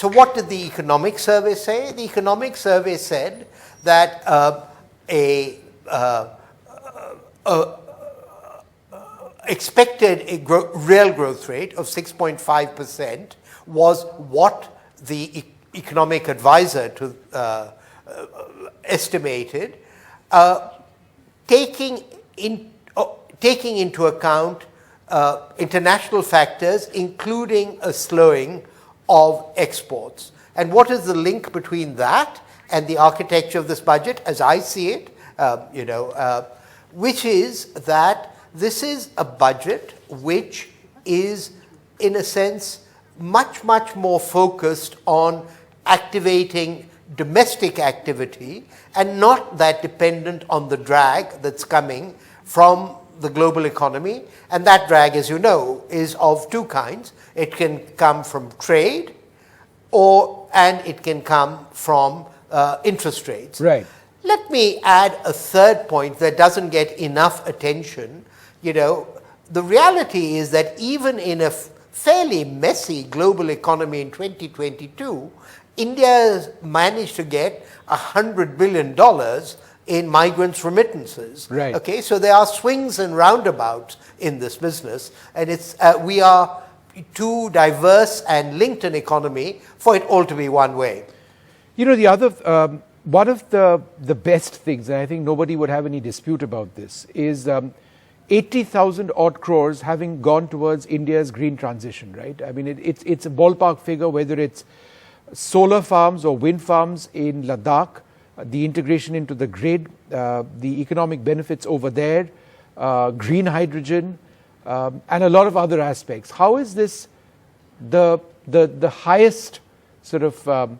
So what did the economic survey say? The economic survey said that expected real growth rate of 6.5% was what the economic advisor to estimated, taking into account international factors, including a slowing of exports. And what is the link between that and the architecture of this budget, as I see it, which is that this is a budget which is, in a sense, much more focused on activating domestic activity and not that dependent on the drag that's coming from the global economy. And that drag, as you know, is of two kinds. It can come from trade and it can come from interest rates. Right. Let me add a third point that doesn't get enough attention. The reality is that even in a fairly messy global economy in 2022, India has managed to get $100 billion in migrants' remittances. Right. Okay, so there are swings and roundabouts in this business, and we are too diverse and linked an economy for it all to be one way. The other, one of the best things, and I think nobody would have any dispute about this, is 80,000 odd crores having gone towards India's green transition, right? I mean, it's a ballpark figure, whether it's solar farms or wind farms in Ladakh, the integration into the grid, the economic benefits over there, green hydrogen, and a lot of other aspects. How is this the highest sort of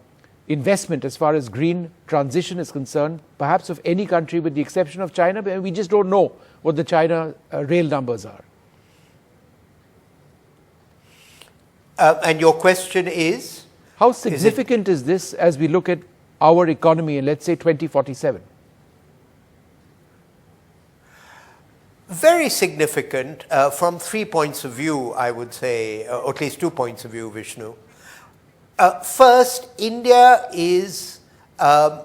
investment as far as green transition is concerned, perhaps of any country with the exception of China? But we just don't know what the China rail numbers are. And your question is? How significant is this as we look at our economy in, let's say, 2047? Very significant from 3 points of view, I would say, or at least 2 points of view, Vishnu. First, India is the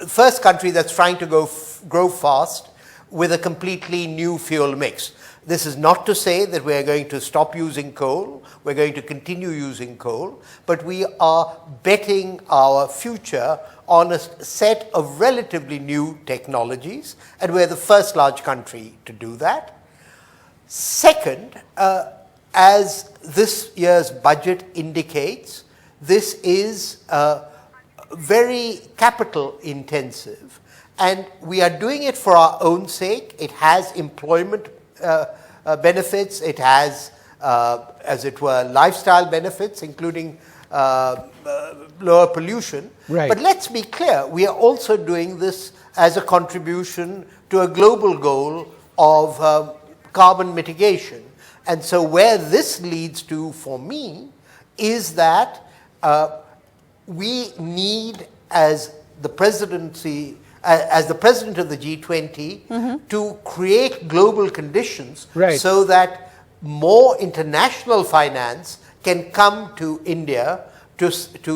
first country that's trying to grow fast with a completely new fuel mix. This is not to say that we're going to stop using coal, we're going to continue using coal, but we are betting our future on a set of relatively new technologies, and we're the first large country to do that. Second, as this year's budget indicates, this is very capital intensive, and we are doing it for our own sake. It has employment benefits, it has, as it were, lifestyle benefits, including lower pollution. Right. But let's be clear, we are also doing this as a contribution to a global goal of carbon mitigation. And so where this leads to, for me, is that we need, as the presidency, as the president of the G20, to create global conditions so that more international finance can come to India to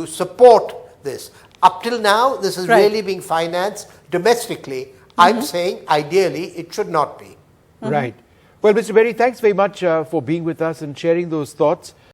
support this. Up till now, this is really being financed domestically. I'm saying, ideally, it should not be. Right. Well, Mr. Bery, thanks very much for being with us and sharing those thoughts.